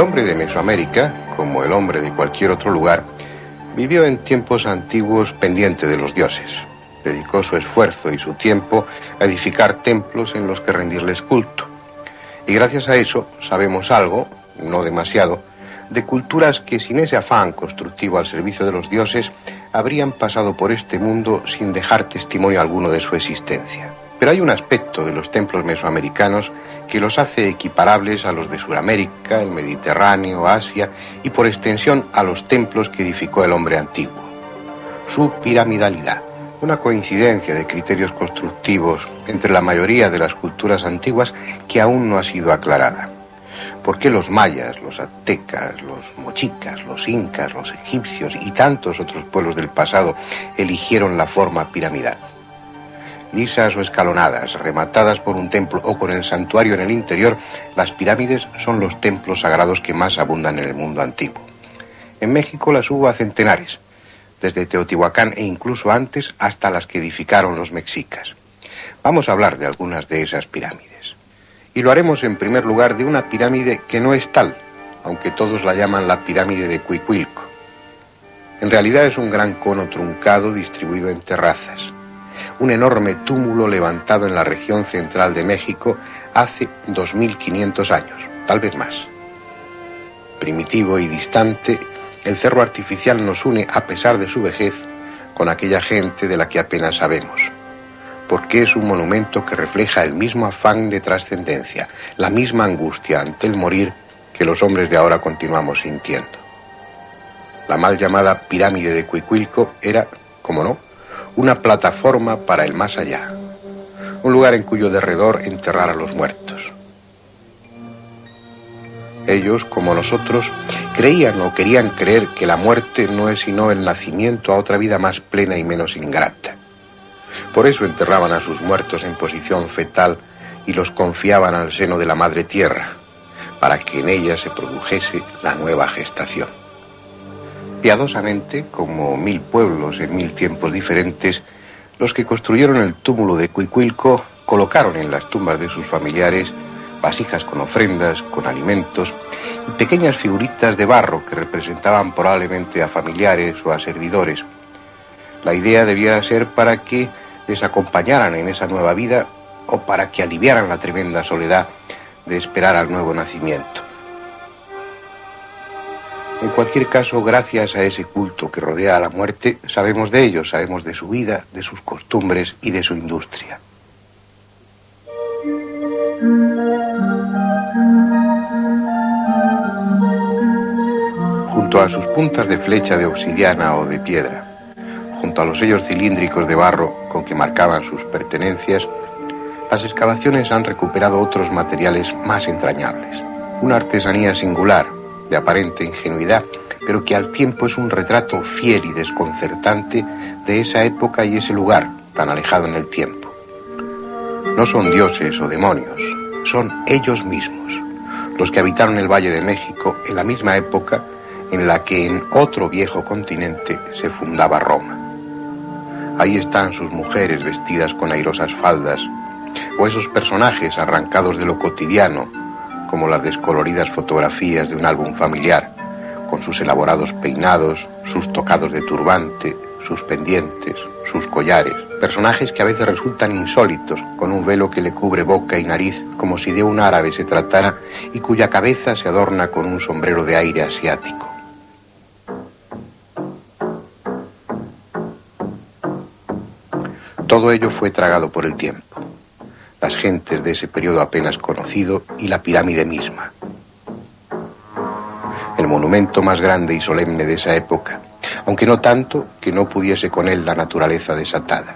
hombre de Mesoamérica, como el hombre de cualquier otro lugar, vivió en tiempos antiguos pendiente de los dioses. Dedicó su esfuerzo y su tiempo a edificar templos en los que rendirles culto. Y gracias a eso sabemos algo, no demasiado, de culturas que sin ese afán constructivo al servicio de los dioses habrían pasado por este mundo sin dejar testimonio alguno de su existencia. Pero hay un aspecto de los templos mesoamericanos que los hace equiparables a los de Sudamérica, el Mediterráneo, Asia y por extensión a los templos que edificó el hombre antiguo. Su piramidalidad, una coincidencia de criterios constructivos entre la mayoría de las culturas antiguas que aún no ha sido aclarada. ¿Por qué los mayas, los aztecas, los mochicas, los incas, los egipcios y tantos otros pueblos del pasado eligieron la forma piramidal? Lisas o escalonadas, rematadas por un templo o con el santuario en el interior, las pirámides son los templos sagrados que más abundan en el mundo antiguo. En México las hubo a centenares, desde Teotihuacán e incluso antes hasta las que edificaron los mexicas. Vamos a hablar de algunas de esas pirámides. Y lo haremos en primer lugar de una pirámide que no es tal, aunque todos la llaman la pirámide de Cuicuilco. En realidad es un gran cono truncado distribuido en terrazas. Un enorme túmulo levantado en la región central de México hace 2500 años, tal vez más. Primitivo y distante, el cerro artificial nos une, a pesar de su vejez, con aquella gente de la que apenas sabemos, porque es un monumento que refleja el mismo afán de trascendencia, la misma angustia ante el morir que los hombres de ahora continuamos sintiendo. La mal llamada pirámide de Cuicuilco era, como no, una plataforma para el más allá, un lugar en cuyo derredor enterrar a los muertos. Ellos, como nosotros, creían o querían creer que la muerte no es sino el nacimiento a otra vida más plena y menos ingrata. Por eso enterraban a sus muertos en posición fetal y los confiaban al seno de la madre tierra, para que en ella se produjese la nueva gestación. Piadosamente, como 1000 pueblos en 1000 tiempos diferentes, los que construyeron el túmulo de Cuicuilco colocaron en las tumbas de sus familiares vasijas con ofrendas, con alimentos y pequeñas figuritas de barro que representaban probablemente a familiares o a servidores. La idea debía ser para que les acompañaran en esa nueva vida o para que aliviaran la tremenda soledad de esperar al nuevo nacimiento. En cualquier caso, gracias a ese culto que rodea a la muerte, sabemos de ellos, sabemos de su vida, de sus costumbres y de su industria. Junto a sus puntas de flecha de obsidiana o de piedra, junto a los sellos cilíndricos de barro con que marcaban sus pertenencias, las excavaciones han recuperado otros materiales más entrañables. Una artesanía singular, de aparente ingenuidad, pero que al tiempo es un retrato fiel y desconcertante de esa época y ese lugar tan alejado en el tiempo. No son dioses o demonios, son ellos mismos, los que habitaron el Valle de México en la misma época en la que en otro viejo continente se fundaba Roma. Ahí están sus mujeres vestidas con airosas faldas, o esos personajes arrancados de lo cotidiano, como las descoloridas fotografías de un álbum familiar, con sus elaborados peinados, sus tocados de turbante, sus pendientes, sus collares, personajes que a veces resultan insólitos, con un velo que le cubre boca y nariz, como si de un árabe se tratara, y cuya cabeza se adorna con un sombrero de aire asiático. Todo ello fue tragado por el tiempo, las gentes de ese periodo apenas conocido y la pirámide misma. El monumento más grande y solemne de esa época, aunque no tanto que no pudiese con él la naturaleza desatada.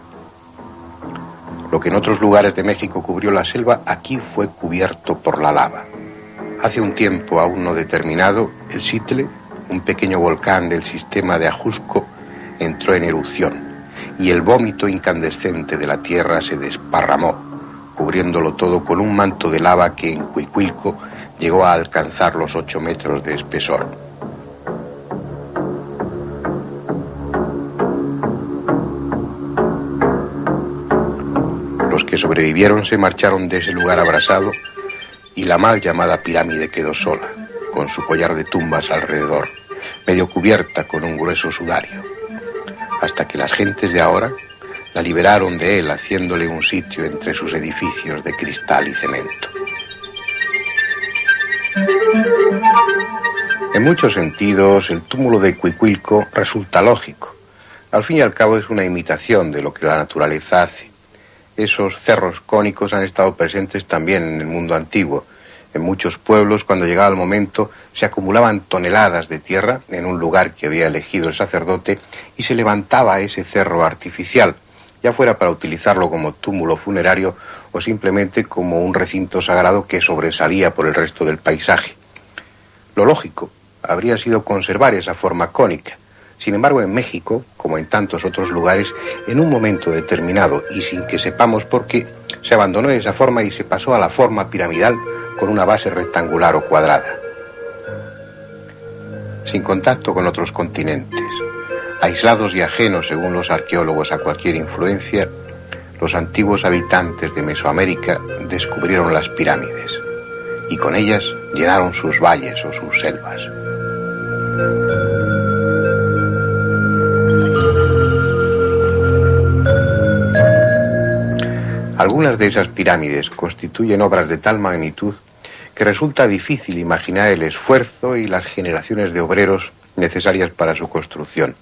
Lo que en otros lugares de México cubrió la selva, aquí fue cubierto por la lava. Hace un tiempo aún no determinado, el Xitle, un pequeño volcán del sistema de Ajusco, entró en erupción y el vómito incandescente de la tierra se desparramó, cubriéndolo todo con un manto de lava que en Cuicuilco llegó a alcanzar los 8 metros de espesor. Los que sobrevivieron se marcharon de ese lugar abrasado y la mal llamada pirámide quedó sola, con su collar de tumbas alrededor, medio cubierta con un grueso sudario, hasta que las gentes de ahora la liberaron de él, haciéndole un sitio entre sus edificios de cristal y cemento. En muchos sentidos, el túmulo de Cuicuilco resulta lógico. Al fin y al cabo es una imitación de lo que la naturaleza hace. Esos cerros cónicos han estado presentes también en el mundo antiguo. En muchos pueblos, cuando llegaba el momento, se acumulaban toneladas de tierra en un lugar que había elegido el sacerdote y se levantaba ese cerro artificial, ya fuera para utilizarlo como túmulo funerario o simplemente como un recinto sagrado que sobresalía por el resto del paisaje. Lo lógico habría sido conservar esa forma cónica. Sin embargo, en México, como en tantos otros lugares, en un momento determinado y sin que sepamos por qué, se abandonó esa forma y se pasó a la forma piramidal con una base rectangular o cuadrada. Sin contacto con otros continentes, aislados y ajenos, según los arqueólogos, a cualquier influencia, los antiguos habitantes de Mesoamérica descubrieron las pirámides y con ellas llenaron sus valles o sus selvas. Algunas de esas pirámides constituyen obras de tal magnitud que resulta difícil imaginar el esfuerzo y las generaciones de obreros necesarias para su construcción.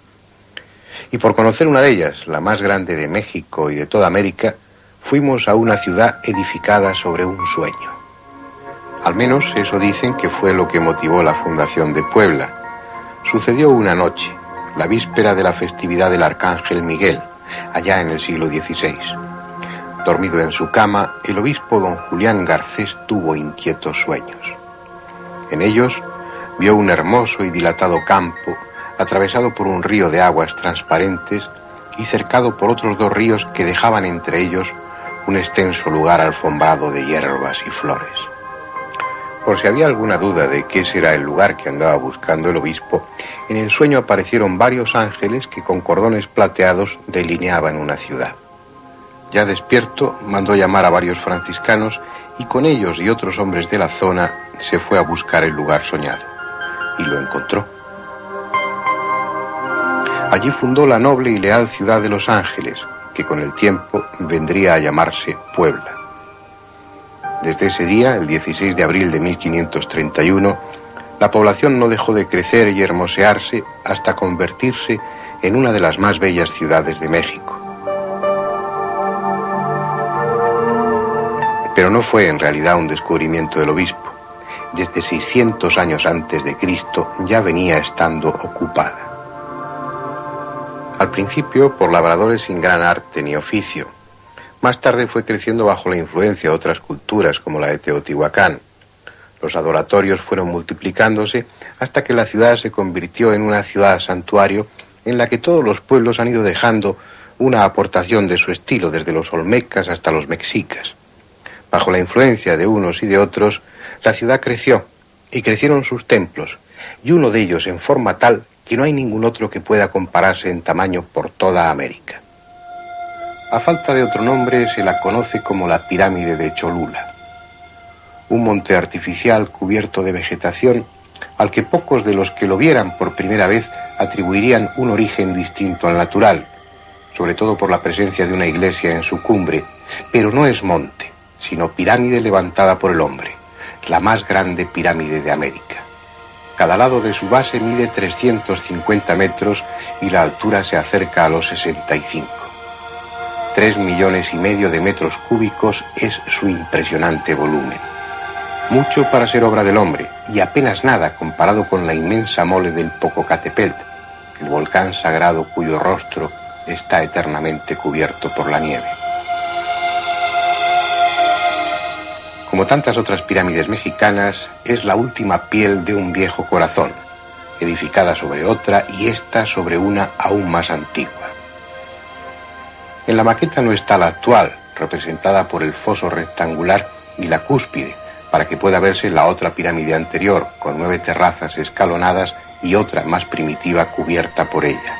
Y por conocer una de ellas, la más grande de México y de toda América, fuimos a una ciudad edificada sobre un sueño. Al menos eso dicen que fue lo que motivó la fundación de Puebla. Sucedió una noche, la víspera de la festividad del Arcángel Miguel, allá en el siglo XVI. Dormido en su cama, el obispo don Julián Garcés tuvo inquietos sueños. En ellos vio un hermoso y dilatado campo, atravesado por un río de aguas transparentes y cercado por otros dos ríos que dejaban entre ellos un extenso lugar alfombrado de hierbas y flores. Por si había alguna duda de qué será el lugar que andaba buscando el obispo, en el sueño aparecieron varios ángeles que con cordones plateados delineaban una ciudad. Ya despierto, mandó llamar a varios franciscanos y con ellos y otros hombres de la zona se fue a buscar el lugar soñado. Y lo encontró. Allí fundó la noble y leal ciudad de Los Ángeles, que con el tiempo vendría a llamarse Puebla. Desde ese día, el 16 de abril de 1531, la población no dejó de crecer y hermosearse hasta convertirse en una de las más bellas ciudades de México. Pero no fue en realidad un descubrimiento del obispo. Desde 600 años antes de Cristo ya venía estando ocupada. Al principio por labradores sin gran arte ni oficio. Más tarde fue creciendo bajo la influencia de otras culturas como la de Teotihuacán. Los adoratorios fueron multiplicándose hasta que la ciudad se convirtió en una ciudad santuario en la que todos los pueblos han ido dejando una aportación de su estilo, desde los olmecas hasta los mexicas. Bajo la influencia de unos y de otros, la ciudad creció y crecieron sus templos, y uno de ellos en forma tal que no hay ningún otro que pueda compararse en tamaño por toda América. A falta de otro nombre se la conoce como la pirámide de Cholula, un monte artificial cubierto de vegetación al que pocos de los que lo vieran por primera vez atribuirían un origen distinto al natural, sobre todo por la presencia de una iglesia en su cumbre, pero no es monte, sino pirámide levantada por el hombre, la más grande pirámide de América. Cada lado de su base mide 350 metros y la altura se acerca a los 65. 3,5 millones de metros cúbicos es su impresionante volumen. Mucho para ser obra del hombre y apenas nada comparado con la inmensa mole del Popocatépetl, el volcán sagrado cuyo rostro está eternamente cubierto por la nieve. Como tantas otras pirámides mexicanas, es la última piel de un viejo corazón, edificada sobre otra y esta sobre una aún más antigua. En la maqueta no está la actual, representada por el foso rectangular y la cúspide, para que pueda verse la otra pirámide anterior, con 9 terrazas escalonadas y otra más primitiva cubierta por ella.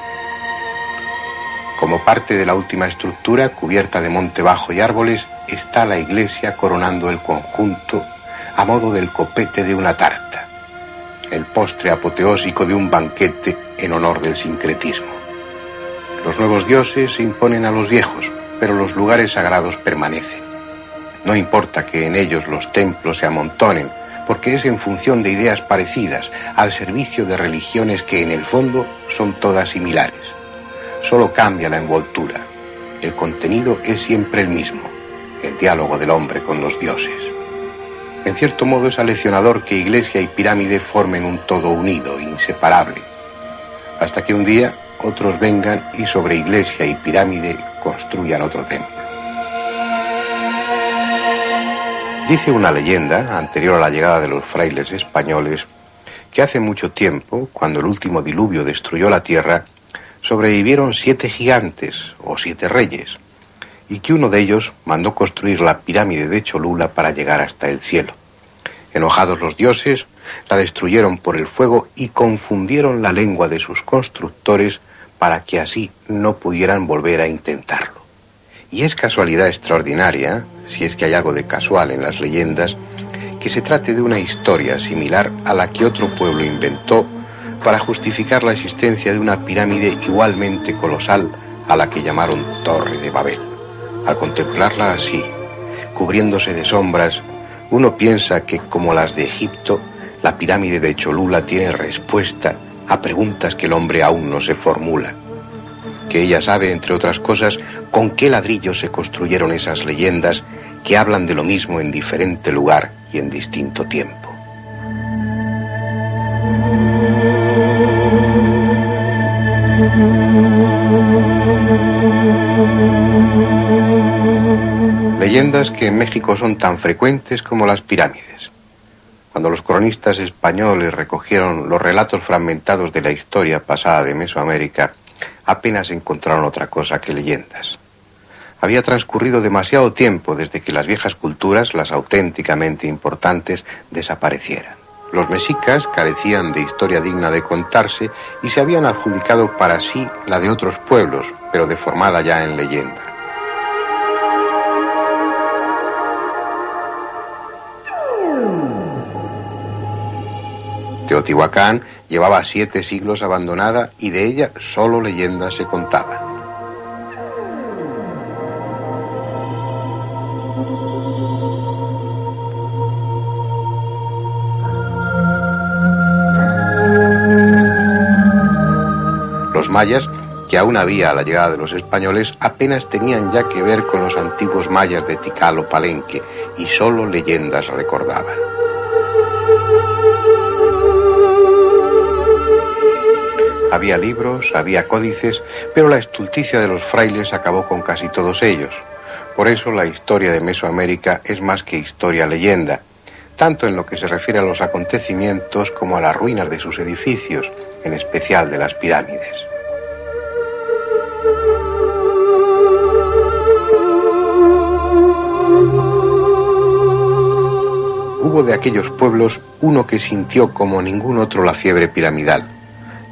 Como parte de la última estructura, cubierta de monte bajo y árboles, está la iglesia coronando el conjunto a modo del copete de una tarta. el postre apoteósico de un banquete en honor del sincretismo. Los nuevos dioses se imponen a los viejos, pero los lugares sagrados permanecen. No importa que en ellos los templos se amontonen, porque es en función de ideas parecidas, al servicio de religiones que en el fondo son todas similares. Solo cambia la envoltura. El contenido es siempre el mismo, el diálogo del hombre con los dioses. En cierto modo es aleccionador que iglesia y pirámide formen un todo unido, inseparable, hasta que un día otros vengan y sobre iglesia y pirámide construyan otro templo. Dice una leyenda, anterior a la llegada de los frailes españoles, que hace mucho tiempo, cuando el último diluvio destruyó la tierra, sobrevivieron 7 gigantes o 7 reyes, y que uno de ellos mandó construir la pirámide de Cholula para llegar hasta el cielo. Enojados los dioses, la destruyeron por el fuego y confundieron la lengua de sus constructores para que así no pudieran volver a intentarlo. Y es casualidad extraordinaria, si es que hay algo de casual en las leyendas, que se trate de una historia similar a la que otro pueblo inventó para justificar la existencia de una pirámide igualmente colosal a la que llamaron Torre de Babel. Al contemplarla así, cubriéndose de sombras, uno piensa que, como las de Egipto, la pirámide de Cholula tiene respuesta a preguntas que el hombre aún no se formula. Que ella sabe, entre otras cosas, con qué ladrillos se construyeron esas leyendas que hablan de lo mismo en diferente lugar y en distinto tiempo. Leyendas que en México son tan frecuentes como las pirámides. Cuando los cronistas españoles recogieron los relatos fragmentados de la historia pasada de Mesoamérica, apenas encontraron otra cosa que leyendas. Había transcurrido demasiado tiempo desde que las viejas culturas, las auténticamente importantes, desaparecieran. Los mexicas carecían de historia digna de contarse y se habían adjudicado para sí la de otros pueblos, pero deformada ya en leyenda. Teotihuacán llevaba 7 siglos abandonada y de ella solo leyendas se contaban. Los mayas, que aún había a la llegada de los españoles, apenas tenían ya que ver con los antiguos mayas de Tikal o Palenque y solo leyendas recordaban. Había libros, había códices, pero la estulticia de los frailes acabó con casi todos ellos. Por eso la historia de Mesoamérica es más que historia-leyenda, tanto en lo que se refiere a los acontecimientos como a las ruinas de sus edificios, en especial de las pirámides. Hubo de aquellos pueblos uno que sintió como ningún otro la fiebre piramidal,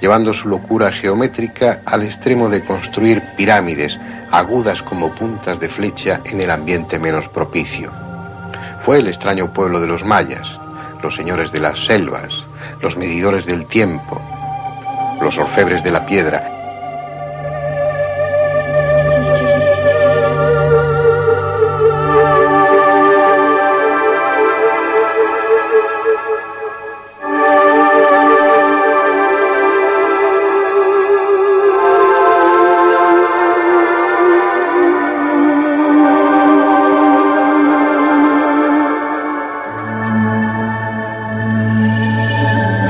llevando su locura geométrica al extremo de construir pirámides agudas como puntas de flecha en el ambiente menos propicio. Fue el extraño pueblo de los mayas, los señores de las selvas, los medidores del tiempo, los orfebres de la piedra.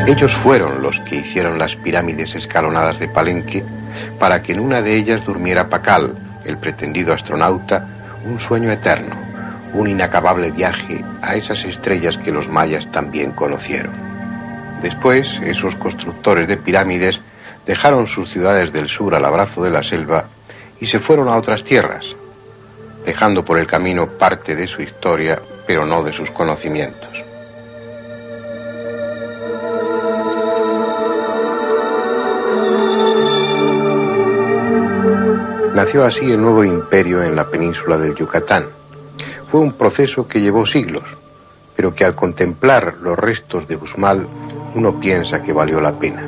Ellos fueron los que hicieron las pirámides escalonadas de Palenque para que en una de ellas durmiera Pacal, el pretendido astronauta, un sueño eterno, un inacabable viaje a esas estrellas que los mayas también conocieron. Después, esos constructores de pirámides dejaron sus ciudades del sur al abrazo de la selva y se fueron a otras tierras, dejando por el camino parte de su historia, pero no de sus conocimientos. Nació así el nuevo imperio en la península del Yucatán. Fue un proceso que llevó siglos, pero que al contemplar los restos de Uxmal uno piensa que valió la pena.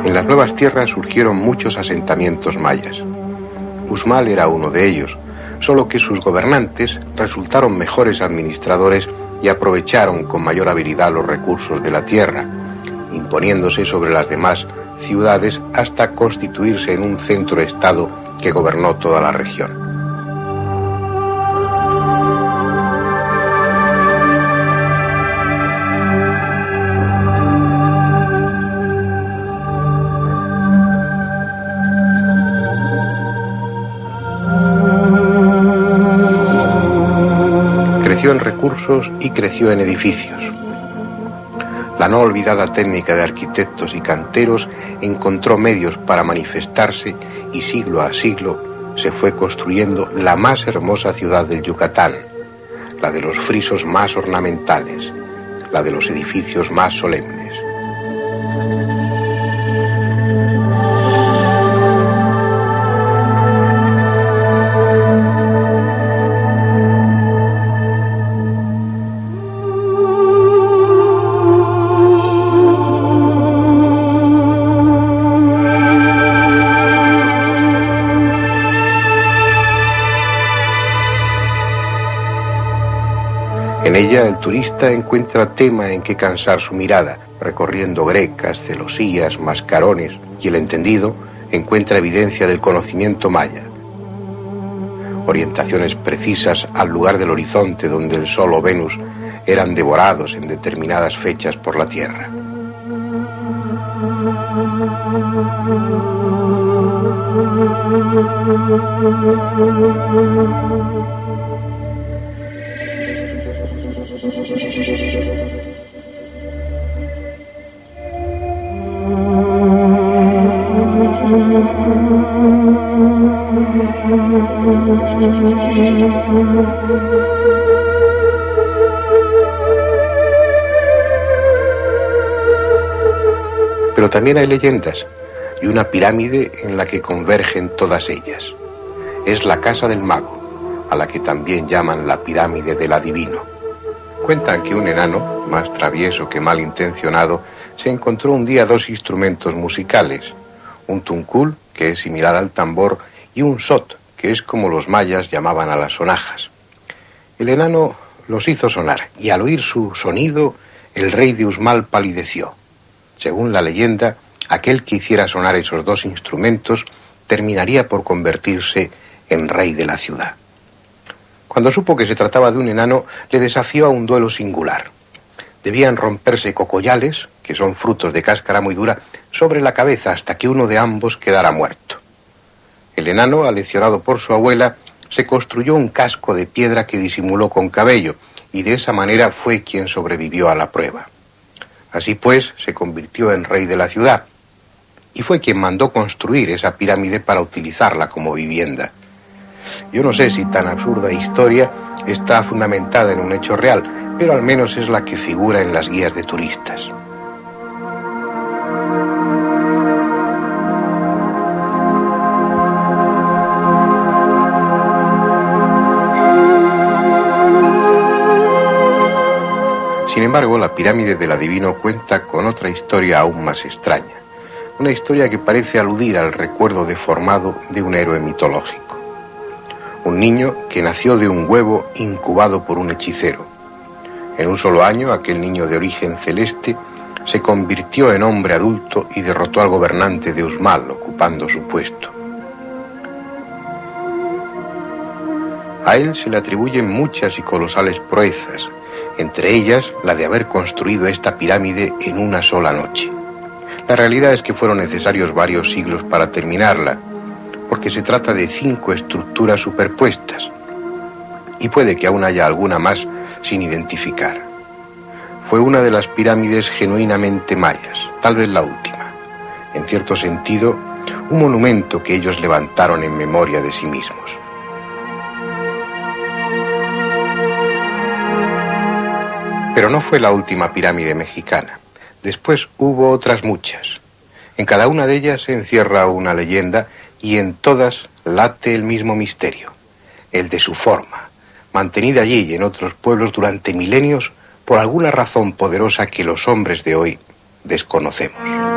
En las nuevas tierras surgieron muchos asentamientos mayas. Uxmal era uno de ellos, solo que sus gobernantes resultaron mejores administradores y aprovecharon con mayor habilidad los recursos de la tierra, imponiéndose sobre las demás ciudades hasta constituirse en un centro-estado que gobernó toda la región. Creció en recursos y creció en edificios. La no olvidada técnica de arquitectos y canteros encontró medios para manifestarse y siglo a siglo se fue construyendo la más hermosa ciudad del Yucatán, la de los frisos más ornamentales, la de los edificios más solemnes. En ella el turista encuentra tema en que cansar su mirada, recorriendo grecas, celosías, mascarones, y el entendido encuentra evidencia del conocimiento maya. Orientaciones precisas al lugar del horizonte donde el Sol o Venus eran devorados en determinadas fechas por la Tierra. Pero también hay leyendas y una pirámide en la que convergen todas ellas. Es la casa del mago, a la que también llaman la pirámide del adivino. Cuentan que un enano, más travieso que malintencionado, se encontró un día dos instrumentos musicales, un tuncul, que es similar al tambor, y un sot, que es como los mayas llamaban a las sonajas. El enano los hizo sonar, y al oír su sonido, el rey de Uxmal palideció. Según la leyenda, aquel que hiciera sonar esos dos instrumentos terminaría por convertirse en rey de la ciudad. Cuando supo que se trataba de un enano, le desafió a un duelo singular. Debían romperse cocoyales, que son frutos de cáscara muy dura, sobre la cabeza hasta que uno de ambos quedara muerto. El enano, aleccionado por su abuela, se construyó un casco de piedra que disimuló con cabello, y de esa manera fue quien sobrevivió a la prueba. Así pues, se convirtió en rey de la ciudad, y fue quien mandó construir esa pirámide para utilizarla como vivienda. Yo no sé si tan absurda historia está fundamentada en un hecho real, pero al menos es la que figura en las guías de turistas. Sin embargo, la pirámide del adivino cuenta con otra historia aún más extraña. Una historia que parece aludir al recuerdo deformado de un héroe mitológico. Un niño que nació de un huevo incubado por un hechicero. En un solo año, aquel niño de origen celeste se convirtió en hombre adulto y derrotó al gobernante de Uxmal, ocupando su puesto. A él se le atribuyen muchas y colosales proezas, entre ellas la de haber construido esta pirámide en una sola noche. La realidad es que fueron necesarios varios siglos para terminarla, porque se trata de 5 estructuras superpuestas, y puede que aún haya alguna más sin identificar. Fue una de las pirámides genuinamente mayas, tal vez la última. En cierto sentido, un monumento que ellos levantaron en memoria de sí mismos. Pero no fue la última pirámide mexicana. Después hubo otras muchas. En cada una de ellas se encierra una leyenda y en todas late el mismo misterio, el de su forma, mantenida allí y en otros pueblos durante milenios por alguna razón poderosa que los hombres de hoy desconocemos.